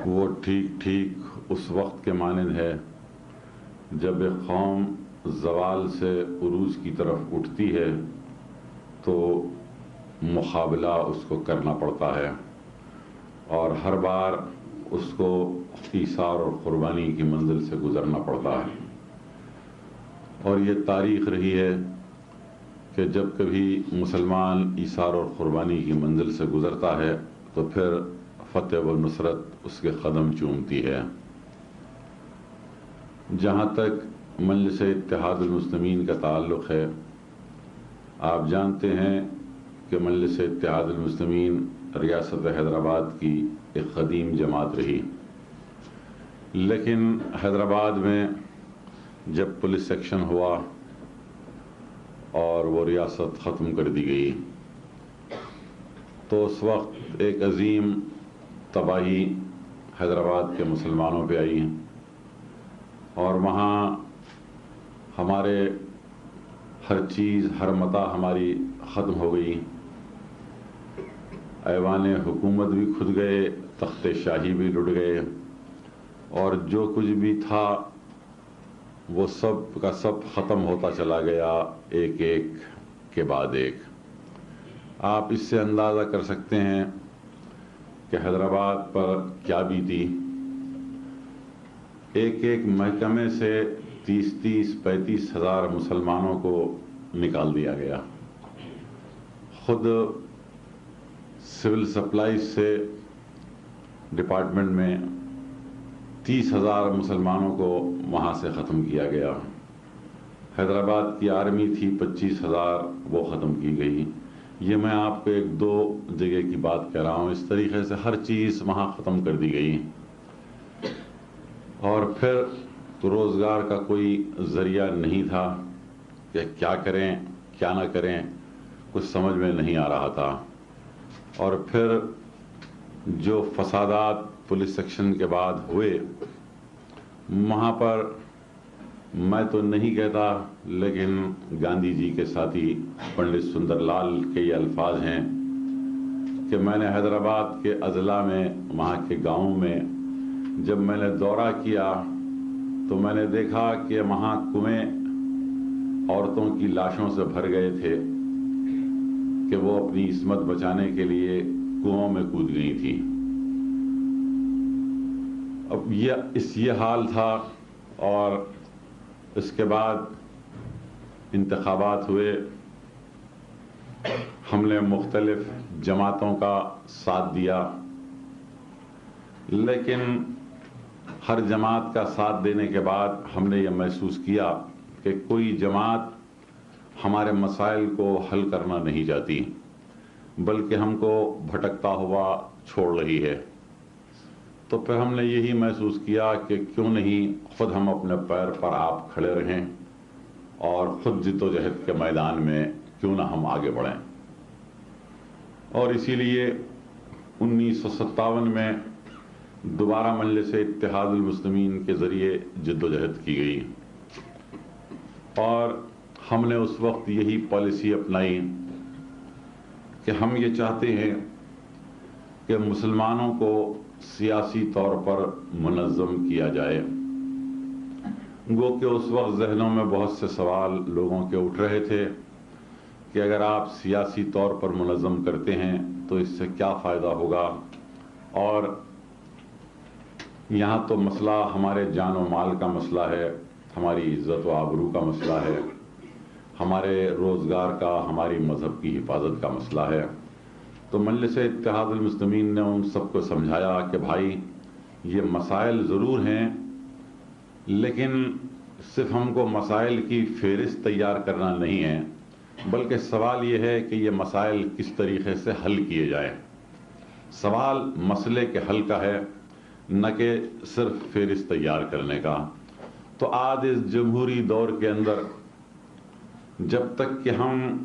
وہ ٹھیک ٹھیک اس وقت کے مانند ہے جب ایک قوم زوال سے عروج کی طرف اٹھتی ہے تو مقابلہ اس کو کرنا پڑتا ہے، اور ہر بار اس کو ایثار اور قربانی کی منزل سے گزرنا پڑتا ہے۔ اور یہ تاریخ رہی ہے کہ جب کبھی مسلمان ایثار اور قربانی کی منزل سے گزرتا ہے تو پھر فتح و نصرت اس کے قدم چومتی ہے۔ جہاں تک مجلس اتحاد المسلمین کا تعلق ہے، آپ جانتے ہیں کہ مجلس اتحاد المسلمین ریاست حیدرآباد کی ایک قدیم جماعت رہی، لیکن حیدرآباد میں جب پولیس ایکشن ہوا اور وہ ریاست ختم کر دی گئی تو اس وقت ایک عظیم تباہی حیدرآباد کے مسلمانوں پہ آئی، اور وہاں ہمارے ہر چیز ہر متاع ہماری ختم ہو گئی۔ ایوان حکومت بھی کھد گئے، تخت شاہی بھی لٹ گئے، اور جو کچھ بھی تھا وہ سب کا سب ختم ہوتا چلا گیا، ایک ایک کے بعد ایک۔ آپ اس سے اندازہ کر سکتے ہیں کہ حیدرآباد پر کیا بیتی۔ ایک ایک محکمے سے 35 ہزار مسلمانوں کو نکال دیا گیا۔ خود سول سپلائز سے ڈپارٹمنٹ میں 30,000 مسلمانوں کو وہاں سے ختم کیا گیا۔ حیدرآباد کی آرمی تھی 25,000، وہ ختم کی گئی۔ یہ میں آپ کو ایک دو جگہ کی بات کہہ رہا ہوں، اس طریقے سے ہر چیز وہاں ختم کر دی گئی، اور پھر روزگار کا کوئی ذریعہ نہیں تھا کہ کیا کریں کیا نہ کریں، کچھ سمجھ میں نہیں آ رہا تھا۔ اور پھر جو فسادات پولیس ایکشن کے بعد ہوئے، وہاں پر میں تو نہیں کہتا، لیکن گاندھی جی کے ساتھی پنڈت سندر لال کے یہ الفاظ ہیں کہ میں نے حیدرآباد کے اضلاع میں، وہاں کے گاؤں میں جب میں نے دورہ کیا تو میں نے دیکھا کہ وہاں کنویں عورتوں کی لاشوں سے بھر گئے تھے کہ وہ اپنی عصمت بچانے کے لیے کنووں میں کود گئی تھی۔ اب یہ حال تھا، اور اس کے بعد انتخابات ہوئے، ہم نے مختلف جماعتوں کا ساتھ دیا، لیکن ہر جماعت کا ساتھ دینے کے بعد ہم نے یہ محسوس کیا کہ کوئی جماعت ہمارے مسائل کو حل کرنا نہیں چاہتی، بلکہ ہم کو بھٹکتا ہوا چھوڑ رہی ہے۔ تو پھر ہم نے یہی محسوس کیا کہ کیوں نہیں خود ہم اپنے پیر پر آپ کھڑے رہیں، اور خود جد و جہد کے میدان میں کیوں نہ ہم آگے بڑھیں۔ اور اسی لیے 1957 میں دوبارہ مجلس اتحاد المسلمین کے ذریعے جد و جہد کی گئی، اور ہم نے اس وقت یہی پالیسی اپنائی کہ ہم یہ چاہتے ہیں کہ مسلمانوں کو سیاسی طور پر منظم کیا جائے۔ گو کہ اس وقت ذہنوں میں بہت سے سوال لوگوں کے اٹھ رہے تھے کہ اگر آپ سیاسی طور پر منظم کرتے ہیں تو اس سے کیا فائدہ ہوگا، اور یہاں تو مسئلہ ہمارے جان و مال کا مسئلہ ہے، ہماری عزت و آبرو کا مسئلہ ہے، ہمارے روزگار کا، ہماری مذہب کی حفاظت کا مسئلہ ہے۔ تو مجلس اتحاد المسلمین نے ان سب کو سمجھایا کہ بھائی یہ مسائل ضرور ہیں، لیکن صرف ہم کو مسائل کی فہرست تیار کرنا نہیں ہے، بلکہ سوال یہ ہے کہ یہ مسائل کس طریقے سے حل کیے جائیں۔ سوال مسئلے کے حل کا ہے، نہ کہ صرف فہرست تیار کرنے کا۔ تو آج اس جمہوری دور کے اندر جب تک کہ ہم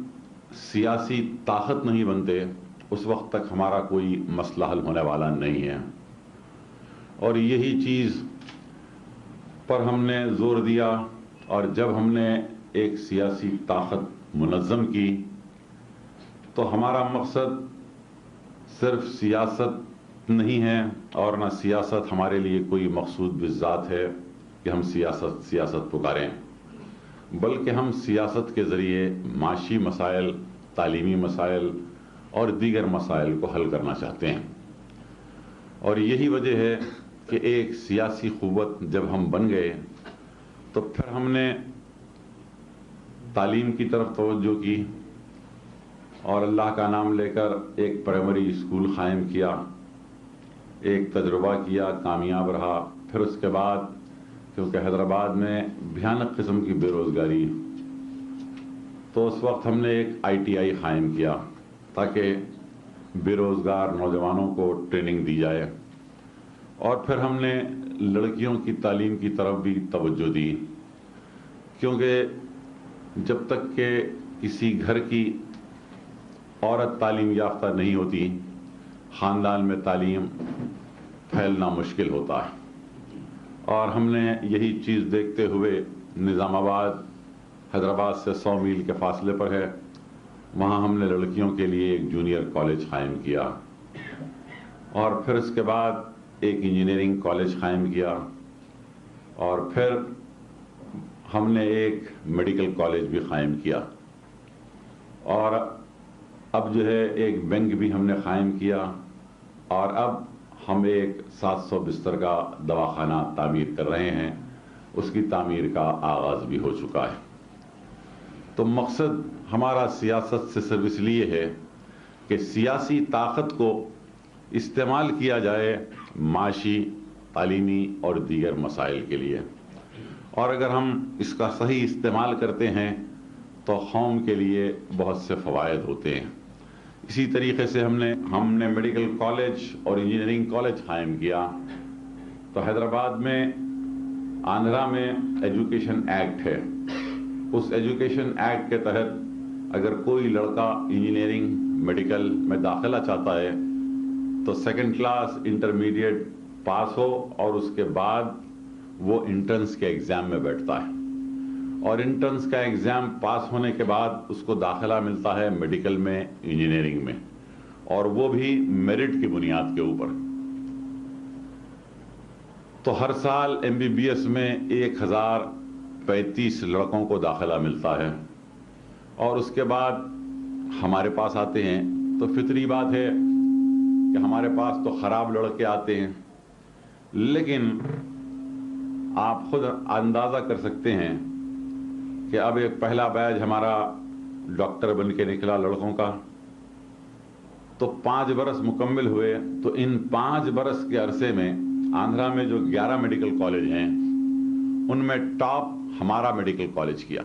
سیاسی طاقت نہیں بنتے، اس وقت تک ہمارا کوئی مسئلہ حل ہونے والا نہیں ہے۔ اور یہی چیز پر ہم نے زور دیا، اور جب ہم نے ایک سیاسی طاقت منظم کی تو ہمارا مقصد صرف سیاست نہیں ہے اور نہ سیاست ہمارے لیے کوئی مقصود بالذات ہے کہ ہم سیاست پکاریں، بلکہ ہم سیاست کے ذریعے معاشی مسائل، تعلیمی مسائل اور دیگر مسائل کو حل کرنا چاہتے ہیں۔ اور یہی وجہ ہے کہ ایک سیاسی قوت جب ہم بن گئے تو پھر ہم نے تعلیم کی طرف توجہ کی اور اللہ کا نام لے کر ایک پرائمری اسکول قائم کیا، ایک تجربہ کیا، کامیاب رہا۔ پھر اس کے بعد کیونکہ حیدرآباد میں بھیانک قسم کی بے روزگاری، تو اس وقت ہم نے ایک ITI قائم کیا تاکہ بے روزگار نوجوانوں کو ٹریننگ دی جائے۔ اور پھر ہم نے لڑکیوں کی تعلیم کی طرف بھی توجہ دی، کیونکہ جب تک کہ کسی گھر کی عورت تعلیم یافتہ نہیں ہوتی، خاندان میں تعلیم پھیلنا مشکل ہوتا ہے۔ اور ہم نے یہی چیز دیکھتے ہوئے نظام آباد حیدرآباد سے 100 میل کے فاصلے پر ہے، وہاں ہم نے لڑکیوں کے لیے ایک جونیئر کالج قائم کیا، اور پھر اس کے بعد ایک انجینئرنگ کالج قائم کیا، اور پھر ہم نے ایک میڈیکل کالج بھی قائم کیا، اور اب جو ہے ایک بینک بھی ہم نے قائم کیا، اور اب ہم ایک 700 بستر کا دواخانہ تعمیر کر رہے ہیں، اس کی تعمیر کا آغاز بھی ہو چکا ہے۔ تو مقصد ہمارا سیاست سے صرف اس لیے ہے کہ سیاسی طاقت کو استعمال کیا جائے معاشی، تعلیمی اور دیگر مسائل کے لیے، اور اگر ہم اس کا صحیح استعمال کرتے ہیں تو قوم کے لیے بہت سے فوائد ہوتے ہیں۔ اسی طریقے سے ہم نے میڈیکل کالج اور انجینئرنگ کالج قائم کیا، تو حیدرآباد میں آندھرا میں ایجوکیشن ایکٹ ہے، اس ایجوکیشن ایکٹ کے تحت اگر کوئی لڑکا انجینئرنگ میڈیکل میں داخلہ چاہتا ہے تو 2nd کلاس انٹرمیڈیٹ پاس ہو، اور اس کے بعد وہ انٹرنس کے ایگزام میں بیٹھتا ہے، اور انٹرنس کا ایگزام پاس ہونے کے بعد اس کو داخلہ ملتا ہے میڈیکل میں، انجینئرنگ میں، اور وہ بھی میرٹ کی بنیاد کے اوپر۔ تو ہر سال MBBS میں 1035 لڑکوں کو داخلہ ملتا ہے، اور اس کے بعد ہمارے پاس آتے ہیں، تو فطری بات ہے کہ ہمارے پاس تو خراب لڑکے آتے ہیں، لیکن آپ خود اندازہ کر سکتے ہیں کہ اب ایک پہلا بیچ ہمارا ڈاکٹر بن کے نکلا لڑکوں کا، تو 5 برس مکمل ہوئے، تو ان 5 برس کے عرصے میں آندھرا میں جو 11 میڈیکل کالج ہیں ان میں ٹاپ ہمارا میڈیکل کالج کیا،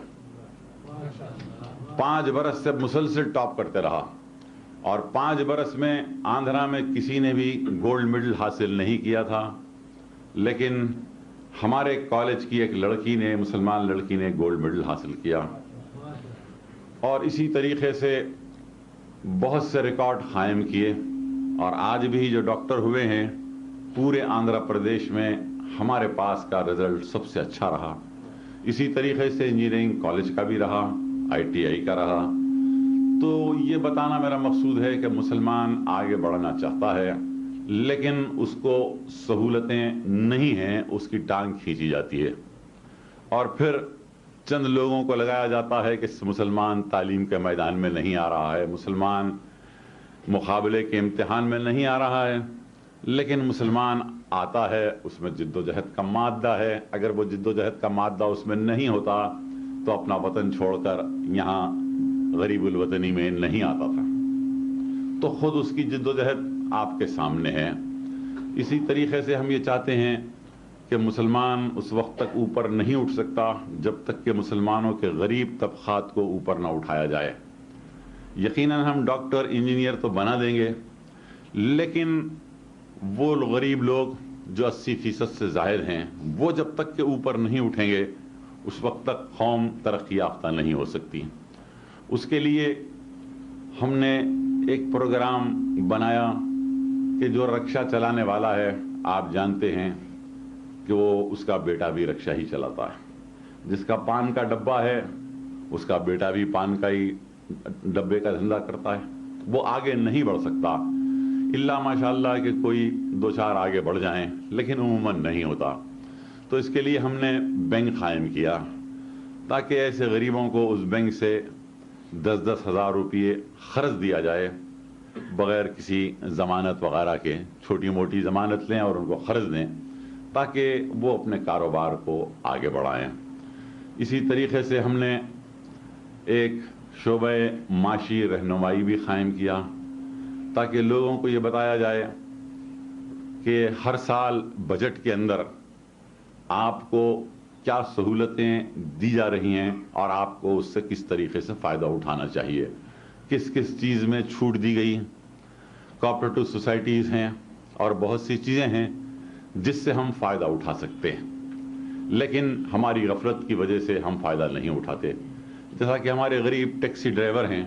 5 برس سے مسلسل ٹاپ کرتے رہا، اور 5 برس میں آندھرا میں کسی نے بھی گولڈ میڈل حاصل نہیں کیا تھا، لیکن ہمارے کالج کی ایک لڑکی نے، مسلمان لڑکی نے گولڈ میڈل حاصل کیا۔ اور اسی طریقے سے بہت سے ریکارڈ قائم کیے، اور آج بھی جو ڈاکٹر ہوئے ہیں پورے آندھرا پردیش میں ہمارے پاس کا رزلٹ سب سے اچھا رہا۔ اسی طریقے سے انجینئرنگ کالج کا بھی رہا، ITI کا رہا۔ تو یہ بتانا میرا مقصود ہے کہ مسلمان آگے بڑھنا چاہتا ہے، لیکن اس کو سہولتیں نہیں ہیں، اس کی ٹانگ کھینچی جاتی ہے، اور پھر چند لوگوں کو لگایا جاتا ہے کہ مسلمان تعلیم کے میدان میں نہیں آ رہا ہے، مسلمان مقابلے کے امتحان میں نہیں آ رہا ہے، لیکن مسلمان آتا ہے، اس میں جد و جہد کا مادہ ہے، اگر وہ جد و جہد کا مادہ اس میں نہیں ہوتا تو اپنا وطن چھوڑ کر یہاں غریب الوطنی میں نہیں آتا تھا۔ تو خود اس کی جد و جہد آپ کے سامنے ہے۔ اسی طریقے سے ہم یہ چاہتے ہیں کہ مسلمان اس وقت تک اوپر نہیں اٹھ سکتا جب تک کہ مسلمانوں کے غریب طبقات کو اوپر نہ اٹھایا جائے۔ یقیناً ہم ڈاکٹر، انجینئر تو بنا دیں گے، لیکن وہ غریب لوگ جو 80% سے زائد ہیں، وہ جب تک کہ اوپر نہیں اٹھیں گے اس وقت تک قوم ترقی یافتہ نہیں ہو سکتی۔ اس کے لیے ہم نے ایک پروگرام بنایا کہ جو رکشہ چلانے والا ہے، آپ جانتے ہیں کہ وہ اس کا بیٹا بھی رکشہ ہی چلاتا ہے، جس کا پان کا ڈبہ ہے اس کا بیٹا بھی پان کا ہی ڈبے کا دھندا کرتا ہے، وہ آگے نہیں بڑھ سکتا، الا ماشاءاللہ کہ کوئی دو چار آگے بڑھ جائیں، لیکن عموماً نہیں ہوتا۔ تو اس کے لیے ہم نے بینک قائم کیا تاکہ ایسے غریبوں کو اس بینک سے 10-10 ہزار روپئے قرض دیا جائے بغیر کسی ضمانت وغیرہ کے، چھوٹی موٹی ضمانت لیں اور ان کو قرض دیں تاکہ وہ اپنے کاروبار کو آگے بڑھائیں۔ اسی طریقے سے ہم نے ایک شعبہ معاشی رہنمائی بھی قائم کیا تاکہ لوگوں کو یہ بتایا جائے کہ ہر سال بجٹ کے اندر آپ کو کیا سہولتیں دی جا رہی ہیں اور آپ کو اس سے کس طریقے سے فائدہ اٹھانا چاہیے، کس کس چیز میں چھوٹ دی گئی۔ کوآپریٹو سوسائٹیز ہیں اور بہت سی چیزیں ہیں جس سے ہم فائدہ اٹھا سکتے ہیں، لیکن ہماری غفلت کی وجہ سے ہم فائدہ نہیں اٹھاتے۔ جیسا کہ ہمارے غریب ٹیکسی ڈرائیور ہیں،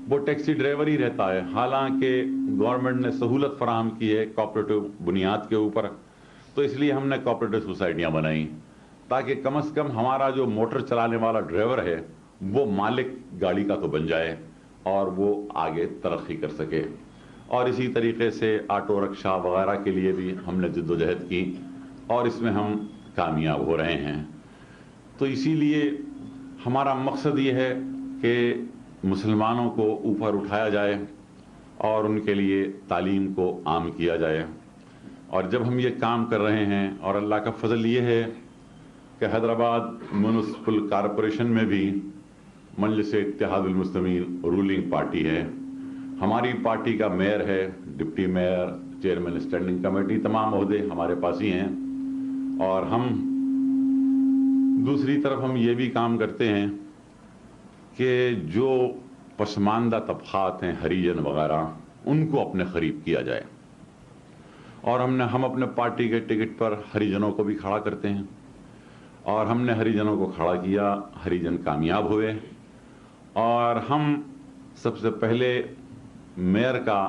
وہ ٹیکسی ڈرائیور ہی رہتا ہے، حالانکہ گورنمنٹ نے سہولت فراہم کی ہے کوآپریٹو بنیاد کے اوپر، تو اس لیے ہم نے کوآپریٹو سوسائٹیاں بنائیں تاکہ کم از کم ہمارا جو موٹر چلانے والا ڈرائیور ہے وہ مالک گاڑی کا تو بن جائے اور وہ آگے ترقی کر سکے۔ اور اسی طریقے سے آٹو رکشہ وغیرہ کے لیے بھی ہم نے جد و جہد کی اور اس میں ہم کامیاب ہو رہے ہیں۔ تو اسی لیے ہمارا مقصد یہ ہے کہ مسلمانوں کو اوپر اٹھایا جائے اور ان کے لیے تعلیم کو عام کیا جائے۔ اور جب ہم یہ کام کر رہے ہیں، اور اللہ کا فضل یہ ہے کہ حیدرآباد میونسپل کارپوریشن میں بھی مجلس اتحاد المسلمین رولنگ پارٹی ہے، ہماری پارٹی کا میئر ہے، deputy mayor, chairman standing committee, تمام عہدے ہمارے پاس ہی ہیں۔ اور ہم دوسری طرف ہم یہ بھی کام کرتے ہیں کہ جو پسماندہ طبقات ہیں، ہریجن وغیرہ، ان کو اپنے قریب کیا جائے، اور ہم اپنے پارٹی کے ٹکٹ پر ہریجنوں کو بھی کھڑا کرتے ہیں، اور ہم نے ہریجنوں کو کھڑا کیا، ہریجن کامیاب ہوئے، اور ہم سب سے پہلے میئر کا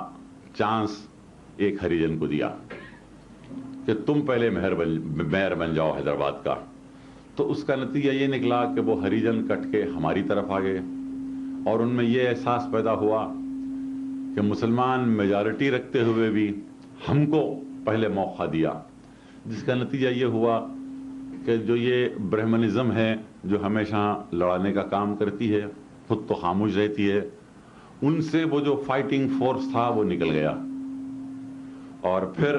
چانس ایک ہریجن کو دیا کہ تم پہلے میئر بن جاؤ حیدرآباد کا۔ تو اس کا نتیجہ یہ نکلا کہ وہ ہریجن کٹ کے ہماری طرف آ گئے، اور ان میں یہ احساس پیدا ہوا کہ مسلمان میجارٹی رکھتے ہوئے بھی ہم کو پہلے موقع دیا، جس کا نتیجہ یہ ہوا کہ جو یہ برہمنزم ہے جو ہمیشہ لڑانے کا کام کرتی ہے، خود تو خاموش رہتی ہے، ان سے وہ جو فائٹنگ فورس تھا وہ نکل گیا، اور پھر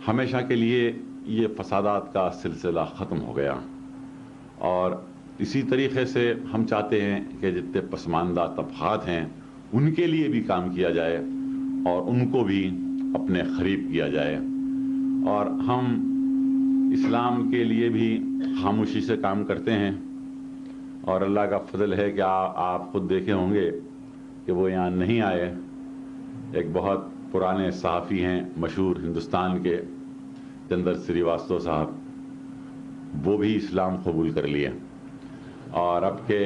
ہمیشہ کے لیے یہ فسادات کا سلسلہ ختم ہو گیا۔ اور اسی طریقے سے ہم چاہتے ہیں کہ جتنے پسماندہ طبقات ہیں ان کے لیے بھی کام کیا جائے اور ان کو بھی اپنے قریب کیا جائے، اور ہم اسلام کے لیے بھی خاموشی سے کام کرتے ہیں۔ اور اللہ کا فضل ہے کہ آپ خود دیکھے ہوں گے کہ وہ یہاں نہیں آئے، ایک بہت پرانے صحافی ہیں مشہور ہندوستان کے، چندر سریواستو صاحب، وہ بھی اسلام قبول کر لیے، اور اب کہ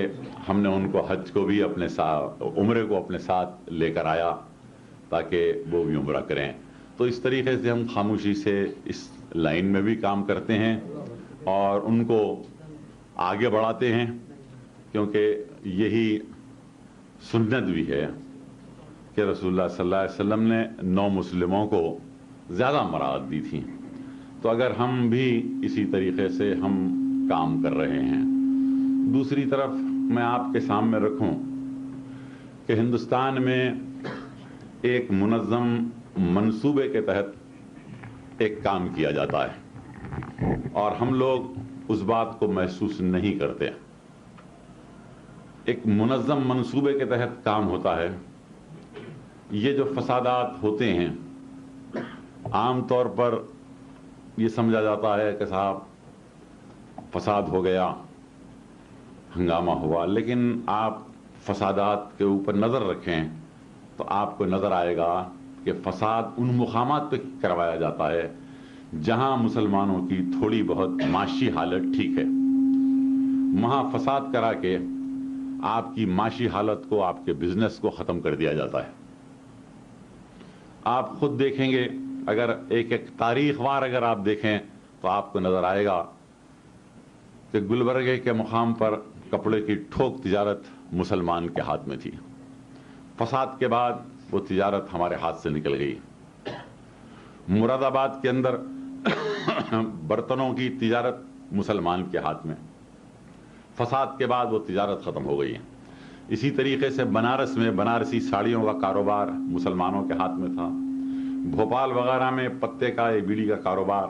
ہم نے ان کو حج کو بھی اپنے ساتھ، عمرے کو اپنے ساتھ لے کر آیا تاکہ وہ بھی عمرہ کریں۔ تو اس طریقے سے ہم خاموشی سے اس لائن میں بھی کام کرتے ہیں اور ان کو آگے بڑھاتے ہیں، کیونکہ یہی سنت بھی ہے کہ رسول اللہ صلی اللہ علیہ وسلم نے 9 مسلموں کو زیادہ مراعات دی تھی۔ تو اگر ہم بھی اسی طریقے سے ہم کام کر رہے ہیں۔ دوسری طرف میں آپ کے سامنے رکھوں کہ ہندوستان میں ایک منظم منصوبے کے تحت ایک کام کیا جاتا ہے، اور ہم لوگ اس بات کو محسوس نہیں کرتے۔ ایک منظم منصوبے کے تحت کام ہوتا ہے۔ یہ جو فسادات ہوتے ہیں، عام طور پر یہ سمجھا جاتا ہے کہ صاحب فساد ہو گیا، ہنگامہ ہوا، لیکن آپ فسادات کے اوپر نظر رکھیں تو آپ کو نظر آئے گا کہ فساد ان مقامات پہ کروایا جاتا ہے جہاں مسلمانوں کی تھوڑی بہت معاشی حالت ٹھیک ہے، وہاں فساد کرا کے آپ کی معاشی حالت کو، آپ کے بزنس کو ختم کر دیا جاتا ہے۔ آپ خود دیکھیں گے، اگر ایک تاریخ وار اگر آپ دیکھیں تو آپ کو نظر آئے گا کہ گلبرگے کے مقام پر کپڑے کی ٹھوک تجارت مسلمان کے ہاتھ میں تھی، فساد کے بعد وہ تجارت ہمارے ہاتھ سے نکل گئی. مراد آباد کے اندر برتنوں کی تجارت مسلمان کے ہاتھ میں. فساد کے بعد وہ تجارت ختم ہو گئی ہے. اسی طریقے سے بنارس میں بنارسی ساڑیوں کا کاروبار مسلمانوں کے ہاتھ میں تھا. بھوپال وغیرہ میں پتے کا یا بیڑی کا کاروبار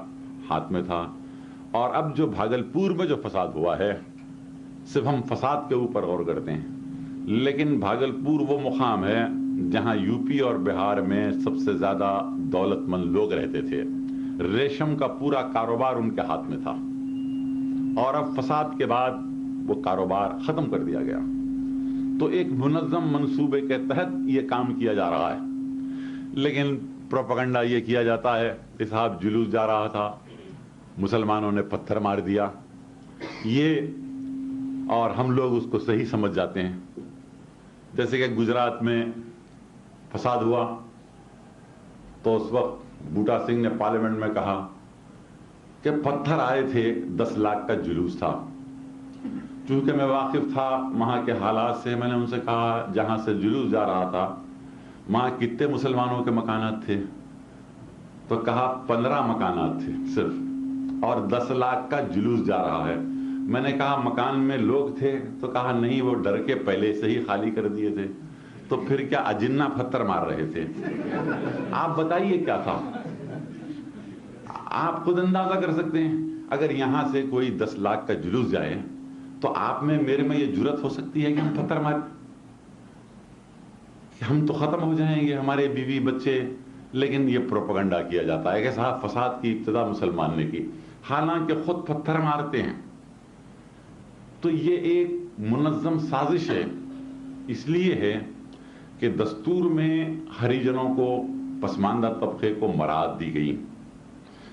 ہاتھ میں تھا. اور اب جو بھاگلپور میں جو فساد ہوا ہے، صرف ہم فساد کے اوپر غور کرتے ہیں، لیکن بھاگلپور وہ مقام ہے جہاں یو پی اور بہار میں سب سے زیادہ دولت مند لوگ رہتے تھے. ریشم کا پورا کاروبار ان کے ہاتھ میں تھا، اور اب فساد کے بعد وہ کاروبار ختم کر دیا گیا. تو ایک منظم منصوبے کے تحت یہ کام کیا جا رہا ہے، لیکن پروپیگنڈا یہ کیا جاتا ہے کہ صاحب جلوس جا رہا تھا، مسلمانوں نے پتھر مار دیا، یہ، اور ہم لوگ اس کو صحیح سمجھ جاتے ہیں. جیسے کہ گجرات میں فساد ہوا تو اس وقت بوٹا سنگھ نے پارلیمنٹ میں کہا کہ پتھر آئے تھے، 10 لاکھ کا جلوس تھا. چونکہ میں واقف تھا وہاں کے حالات سے، میں نے ان سے کہا جہاں سے جلوس جا رہا تھا وہاں کتنے مسلمانوں کے مکانات تھے؟ تو کہا 15 مکانات تھے صرف، اور 10 لاکھ کا جلوس جا رہا ہے. میں نے کہا مکان میں لوگ تھے؟ تو کہا نہیں، وہ ڈر کے پہلے سے ہی خالی کر دیے تھے. تو پھر کیا اجنہ پتھر مار رہے تھے؟ آپ بتائیے کیا تھا؟ آپ خود اندازہ کر سکتے ہیں. اگر یہاں سے کوئی 10 لاکھ کا جلوس جائے تو آپ میں میرے میں یہ جرت ہو سکتی ہے کہ ہم پتھر ماریں؟ ہم تو ختم ہو جائیں گے، ہمارے بیوی بچے. لیکن یہ پروپیگنڈا کیا جاتا ہے کہ صاحب فساد کی ابتدا مسلمان نے کی، حالانکہ خود پتھر مارتے ہیں. تو یہ ایک منظم سازش ہے. اس لیے ہے کہ دستور میں ہریجنوں کو، پسماندہ طبقے کو مراعات دی گئی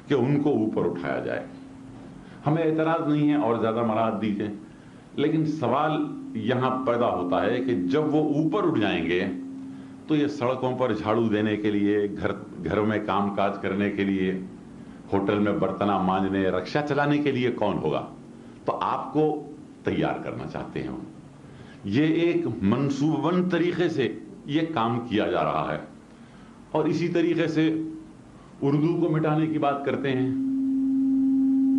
کہ ان کو اوپر اٹھایا جائے. ہمیں اعتراض نہیں ہے اور زیادہ مراعات دی جائے، لیکن سوال یہاں پیدا ہوتا ہے کہ جب وہ اوپر اٹھ جائیں گے تو یہ سڑکوں پر جھاڑو دینے کے لیے، گھروں میں کام کاج کرنے کے لیے، ہوٹل میں برتنہ مانجنے، رکشہ چلانے کے لیے کون ہوگا؟ تو آپ کو تیار کرنا چاہتے ہیں. یہ ایک منصوبہ بند طریقے سے یہ کام کیا جا رہا ہے. اور اسی طریقے سے اردو کو مٹانے کی بات کرتے ہیں.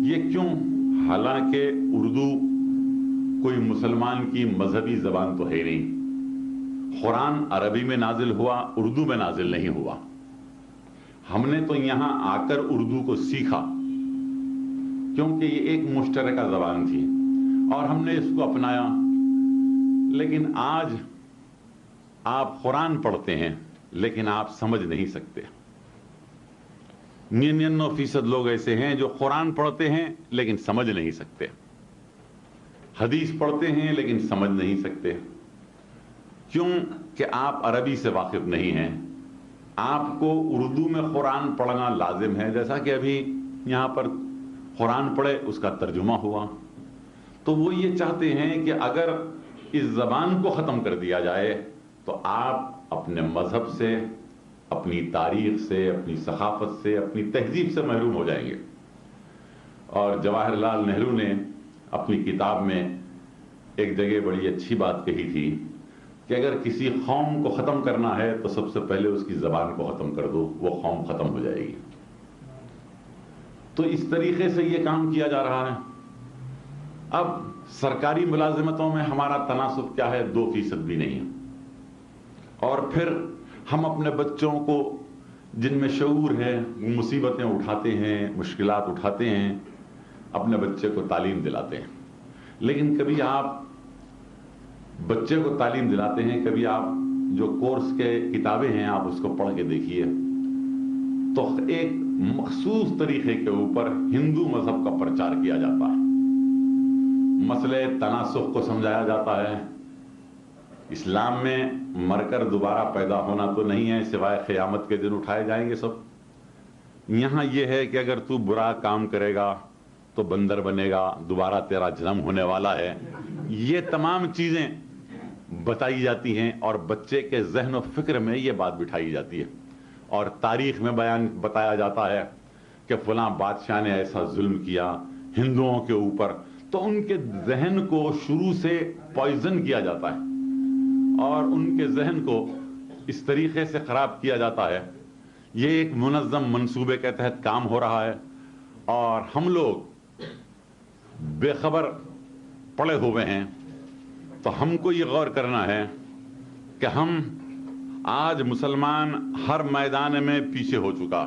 یہ کیوں؟ حالانکہ اردو کوئی مسلمان کی مذہبی زبان تو ہے نہیں. قرآن عربی میں نازل ہوا، اردو میں نازل نہیں ہوا. ہم نے تو یہاں آ کر اردو کو سیکھا کیونکہ یہ ایک مشترکہ زبان تھی اور ہم نے اس کو اپنایا. لیکن آج آپ قرآن پڑھتے ہیں لیکن آپ سمجھ نہیں سکتے. 99% لوگ ایسے ہیں جو قرآن پڑھتے ہیں لیکن سمجھ نہیں سکتے، حدیث پڑھتے ہیں لیکن سمجھ نہیں سکتے. کیوں؟ کہ آپ عربی سے واقف نہیں ہیں. آپ کو اردو میں قرآن پڑھنا لازم ہے، جیسا کہ ابھی یہاں پر قرآن پڑھے اس کا ترجمہ ہوا. تو وہ یہ چاہتے ہیں کہ اگر اس زبان کو ختم کر دیا جائے تو آپ اپنے مذہب سے، اپنی تاریخ سے، اپنی ثقافت سے، اپنی تہذیب سے محروم ہو جائیں گے. اور جواہر لال نہرو نے اپنی کتاب میں ایک جگہ بڑی اچھی بات کہی تھی کہ اگر کسی قوم کو ختم کرنا ہے تو سب سے پہلے اس کی زبان کو ختم کر دو، وہ قوم ختم ہو جائے گی. تو اس طریقے سے یہ کام کیا جا رہا ہے. اب سرکاری ملازمتوں میں ہمارا تناسب کیا ہے؟ 2% بھی نہیں ہے. اور پھر ہم اپنے بچوں کو، جن میں شعور ہے، مصیبتیں اٹھاتے ہیں، مشکلات اٹھاتے ہیں، اپنے بچے کو تعلیم دلاتے ہیں. لیکن کبھی آپ بچے کو تعلیم دلاتے ہیں، کبھی آپ جو کورس کے کتابیں ہیں آپ اس کو پڑھ کے دیکھیے تو ایک مخصوص طریقے کے اوپر ہندو مذہب کا پرچار کیا جاتا ہے. مسئلے تناسخ کو سمجھایا جاتا ہے. اسلام میں مر کر دوبارہ پیدا ہونا تو نہیں ہے، سوائے قیامت کے دن اٹھائے جائیں گے سب. یہاں یہ ہے کہ اگر تو برا کام کرے گا تو بندر بنے گا، دوبارہ تیرا جنم ہونے والا ہے. یہ تمام چیزیں بتائی جاتی ہیں اور بچے کے ذہن و فکر میں یہ بات بٹھائی جاتی ہے. اور تاریخ میں بتایا جاتا ہے کہ فلاں بادشاہ نے ایسا ظلم کیا ہندوؤں کے اوپر، تو ان کے ذہن کو شروع سے پوائزن کیا جاتا ہے اور ان کے ذہن کو اس طریقے سے خراب کیا جاتا ہے. یہ ایک منظم منصوبے کے تحت کام ہو رہا ہے اور ہم لوگ بے خبر پڑے ہوئے ہیں. تو ہم کو یہ غور کرنا ہے کہ ہم آج مسلمان ہر میدان میں پیچھے ہو چکا.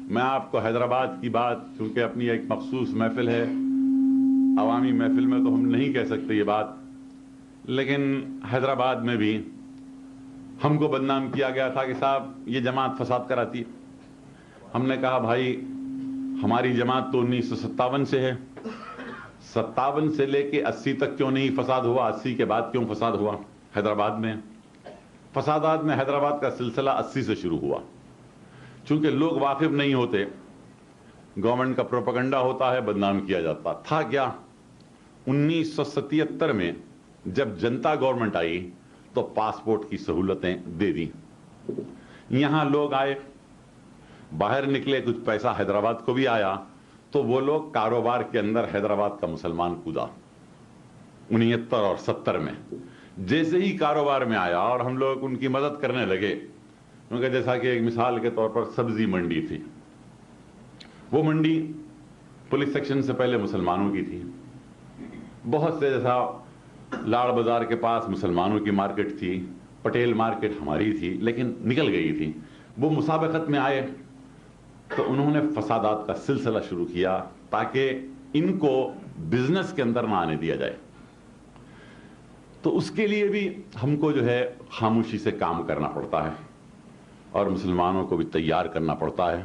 میں آپ کو حیدرآباد کی بات، چونکہ اپنی ایک مخصوص محفل ہے، عوامی محفل میں تو ہم نہیں کہہ سکتے یہ بات، لیکن حیدرآباد میں بھی ہم کو بدنام کیا گیا تھا کہ صاحب یہ جماعت فساد کراتی ہے. ہم نے کہا بھائی ہماری جماعت تو 1957 سے ہے، 57 سے لے کے 80 تک کیوں نہیں فساد ہوا؟ 80 کے بعد کیوں فساد ہوا حیدرآباد میں؟ فسادات میں حیدرآباد کا سلسلہ 80 سے شروع ہوا. چونکہ لوگ واقف نہیں ہوتے، گورنمنٹ کا پروپیگنڈا ہوتا ہے، بدنام کیا جاتا تھا. کیا 1977 میں جب جنتا گورنمنٹ آئی تو پاسپورٹ کی سہولتیں دے دی. یہاں لوگ آئے، باہر نکلے، کچھ پیسہ حیدرآباد کو بھی آیا، تو وہ لوگ کاروبار کے اندر حیدرآباد کا مسلمان کودا 69 اور 70 میں. جیسے ہی کاروبار میں آیا اور ہم لوگ ان کی مدد کرنے لگے، کیونکہ جیسا کہ ایک مثال کے طور پر سبزی منڈی تھی، وہ منڈی پولیس سیکشن سے پہلے مسلمانوں کی تھی. بہت سے، جیسا لاڑ بازار کے پاس مسلمانوں کی مارکیٹ تھی، پٹیل مارکیٹ ہماری تھی، لیکن نکل گئی تھی. وہ مسابقت میں آئے تو انہوں نے فسادات کا سلسلہ شروع کیا تاکہ ان کو بزنس کے اندر نہ آنے دیا جائے. تو اس کے لیے بھی ہم کو جو ہے خاموشی سے کام کرنا پڑتا ہے اور مسلمانوں کو بھی تیار کرنا پڑتا ہے.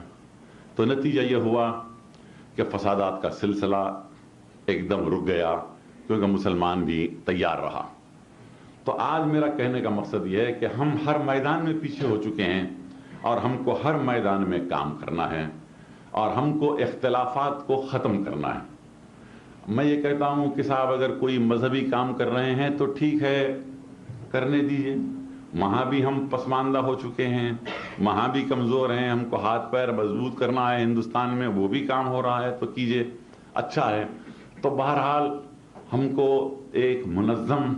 تو نتیجہ یہ ہوا کہ فسادات کا سلسلہ ایک دم رک گیا کیونکہ مسلمان بھی تیار رہا. تو آج میرا کہنے کا مقصد یہ ہے کہ ہم ہر میدان میں پیچھے ہو چکے ہیں اور ہم کو ہر میدان میں کام کرنا ہے اور ہم کو اختلافات کو ختم کرنا ہے. میں یہ کہتا ہوں کہ صاحب اگر کوئی مذہبی کام کر رہے ہیں تو ٹھیک ہے، کرنے دیجئے. وہاں بھی ہم پسماندہ ہو چکے ہیں، وہاں بھی کمزور ہیں، ہم کو ہاتھ پیر مضبوط کرنا ہے. ہندوستان میں وہ بھی کام ہو رہا ہے تو کیجئے، اچھا ہے. تو بہرحال ہم کو ایک منظم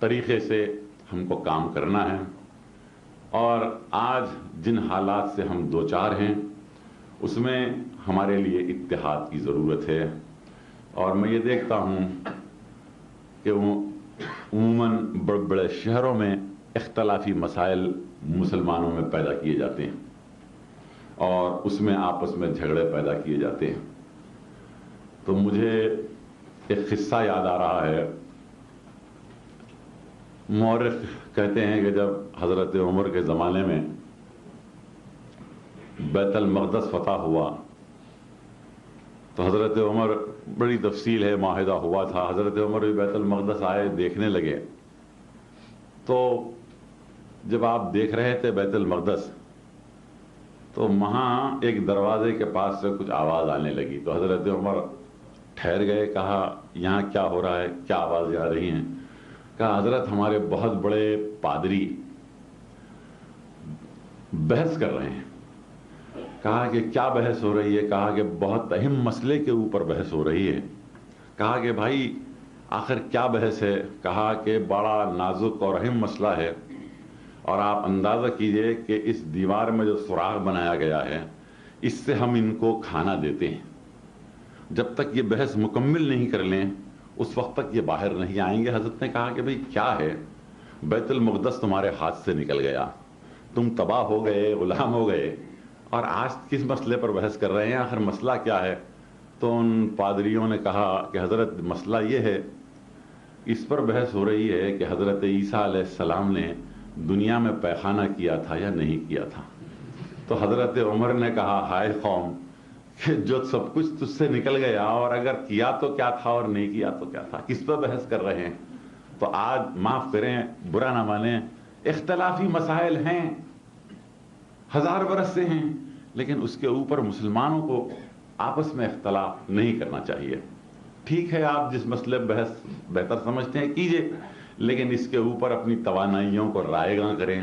طریقے سے ہم کو کام کرنا ہے. اور آج جن حالات سے ہم دوچار ہیں اس میں ہمارے لیے اتحاد کی ضرورت ہے. اور میں یہ دیکھتا ہوں کہ عموماً بڑے بڑے شہروں میں اختلافی مسائل مسلمانوں میں پیدا کیے جاتے ہیں اور اس میں آپس میں جھگڑے پیدا کیے جاتے ہیں. تو مجھے ایک قصہ یاد آ رہا ہے. مورخ کہتے ہیں کہ جب حضرت عمر کے زمانے میں بیت المقدس فتح ہوا تو حضرت عمر، بڑی تفصیل ہے، معاہدہ ہوا تھا، حضرت عمر بھی بیت المقدس آئے، دیکھنے لگے. تو جب آپ دیکھ رہے تھے بیت المقدس تو وہاں ایک دروازے کے پاس سے کچھ آواز آنے لگی. تو حضرت عمر ٹھہر گئے، کہا یہاں کیا ہو رہا ہے، کیا آوازیں آ رہی ہیں؟ کہا حضرت ہمارے بہت بڑے پادری بحث کر رہے ہیں. کہا کہ کیا بحث ہو رہی ہے؟ کہا کہ بہت اہم مسئلے کے اوپر بحث ہو رہی ہے. کہا کہ بھائی آخر کیا بحث ہے؟ کہا کہ بڑا نازک اور اہم مسئلہ ہے اور آپ اندازہ کیجئے کہ اس دیوار میں جو سوراخ بنایا گیا ہے اس سے ہم ان کو کھانا دیتے ہیں. جب تک یہ بحث مکمل نہیں کر لیں اس وقت تک یہ باہر نہیں آئیں گے. حضرت نے کہا کہ بھئی کیا ہے؟ بیت المقدس تمہارے ہاتھ سے نکل گیا، تم تباہ ہو گئے، غلام ہو گئے، اور آج کس مسئلے پر بحث کر رہے ہیں؟ آخر مسئلہ کیا ہے؟ تو ان پادریوں نے کہا کہ حضرت مسئلہ یہ ہے، اس پر بحث ہو رہی ہے کہ حضرت عیسیٰ علیہ السلام نے دنیا میں پیخانہ کیا تھا یا نہیں کیا تھا. تو حضرت عمر نے کہا ہائے قوم، کہ جو سب کچھ تجھ سے نکل گیا اور اگر کیا تو کیا تھا اور نہیں کیا تو کیا تھا، کس پہ بحث کر رہے ہیں؟ تو آج معاف کریں، برا نہ مانیں، اختلافی مسائل ہیں، 1000 برس سے ہیں، لیکن اس کے اوپر مسلمانوں کو آپس میں اختلاف نہیں کرنا چاہیے. ٹھیک ہے، آپ جس مسئلے بحث بہتر سمجھتے ہیں کیجئے، لیکن اس کے اوپر اپنی توانائیوں کو رائے گاں کریں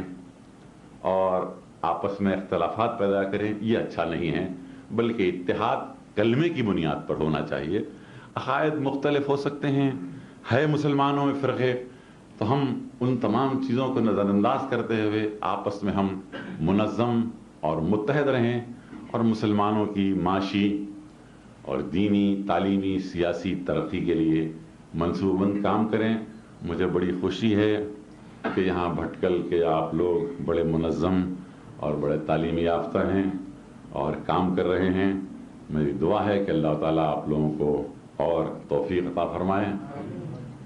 اور آپس میں اختلافات پیدا کریں، یہ اچھا نہیں ہے. بلکہ اتحاد کلمے کی بنیاد پر ہونا چاہیے. عقائد مختلف ہو سکتے ہیں، ہے مسلمانوں میں فرقے، تو ہم ان تمام چیزوں کو نظر انداز کرتے ہوئے آپس میں ہم منظم اور متحد رہیں اور مسلمانوں کی معاشی اور دینی، تعلیمی، سیاسی ترقی کے لیے منصوبہ بند کام کریں۔ مجھے بڑی خوشی ہے کہ یہاں بھٹکل کے آپ لوگ بڑے منظم اور بڑے تعلیمی یافتہ ہیں اور کام کر رہے ہیں۔ میری دعا ہے کہ اللہ تعالیٰ آپ لوگوں کو اور توفیق عطا فرمائے،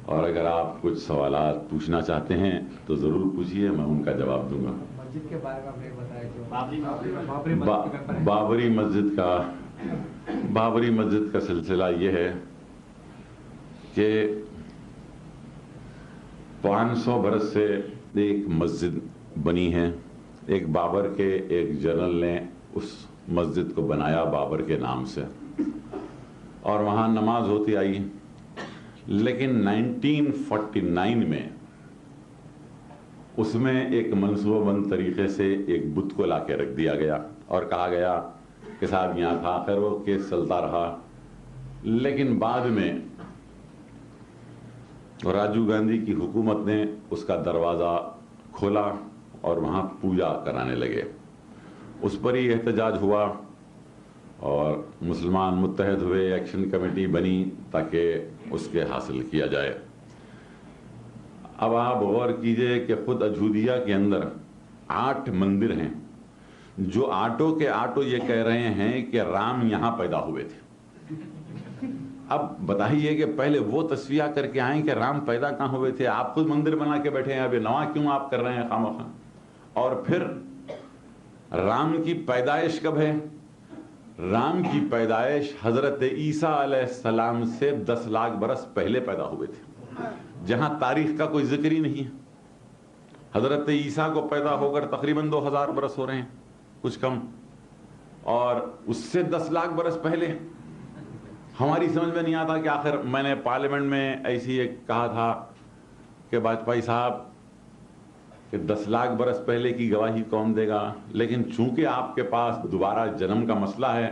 اور اگر آپ کچھ سوالات پوچھنا چاہتے ہیں تو ضرور پوچھیے، میں ان کا جواب دوں گا۔ مسجد کے بارے میں آپ نے بتایا کہ بابری مسجد کا سلسلہ یہ ہے کہ 500 برس سے ایک مسجد بنی ہے۔ ایک بابر کے ایک جنرل نے اس مسجد کو بنایا بابر کے نام سے، اور وہاں نماز ہوتی آئی، لیکن 1949 میں اس میں ایک منصوبہ بند طریقے سے ایک بت کو لا کے رکھ دیا گیا اور کہا گیا کہ صاحب یہاں تھا۔ خیر وہ کیس چلتا رہا، لیکن بعد میں راجیو گاندھی کی حکومت نے اس کا دروازہ کھولا اور وہاں پوجا کرانے لگے۔ اس پر ہی احتجاج ہوا اور مسلمان متحد ہوئے، ایکشن کمیٹی بنی تاکہ اس کے حاصل کیا جائے۔ اب آپ غور کیجئے کہ خود اجودھیا کے اندر 8 مندر ہیں جو آٹو کے آٹو یہ کہہ رہے ہیں کہ رام یہاں پیدا ہوئے تھے۔ اب بتائیے کہ پہلے وہ تصفیہ کر کے آئیں کہ رام پیدا کہاں ہوئے تھے؟ آپ خود مندر بنا کے بیٹھے ہیں، اب یہ نواں کیوں آپ کر رہے ہیں خامخواہ؟ اور پھر رام کی پیدائش کب ہے؟ رام کی پیدائش حضرت عیسیٰ علیہ السلام سے 10 لاکھ برس پہلے پیدا ہوئے تھے، جہاں تاریخ کا کوئی ذکر ہی نہیں ہے۔ حضرت عیسیٰ کو پیدا ہو کر تقریباً 2000 برس ہو رہے ہیں، کچھ کم، اور اس سے 10 لاکھ برس پہلے۔ ہماری سمجھ میں نہیں آتا کہ آخر میں نے پارلیمنٹ میں ایسی ایک کہا تھا کہ واجپئی صاحب کہ 10 لاکھ برس پہلے کی گواہی کون دے گا؟ لیکن چونکہ آپ کے پاس دوبارہ جنم کا مسئلہ ہے،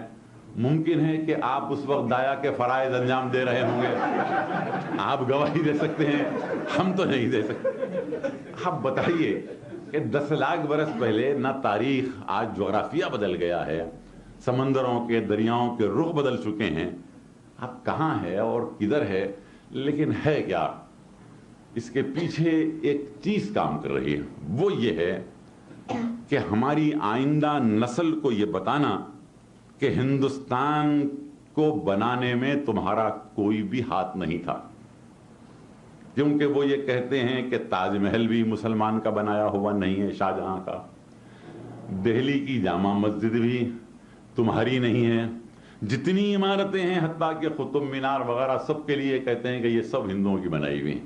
ممکن ہے کہ آپ اس وقت دایا کے فرائض انجام دے رہے ہوں گے، آپ گواہی دے سکتے ہیں، ہم تو نہیں دے سکتے۔ آپ بتائیے کہ 10 لاکھ برس پہلے نہ تاریخ، آج جغرافیہ بدل گیا ہے، سمندروں کے، دریاؤں کے رخ بدل چکے ہیں، اب کہاں ہے اور کدھر ہے؟ لیکن ہے کیا؟ اس کے پیچھے ایک چیز کام کر رہی ہے، وہ یہ ہے کہ ہماری آئندہ نسل کو یہ بتانا کہ ہندوستان کو بنانے میں تمہارا کوئی بھی ہاتھ نہیں تھا، کیونکہ وہ یہ کہتے ہیں کہ تاج محل بھی مسلمان کا بنایا ہوا نہیں ہے، شاہ جہاں کا، دہلی کی جامع مسجد بھی تمہاری نہیں ہے، جتنی عمارتیں ہیں حتیٰ کہ قطب مینار وغیرہ سب کے لیے کہتے ہیں کہ یہ سب ہندوؤں کی بنائی ہوئی ہیں۔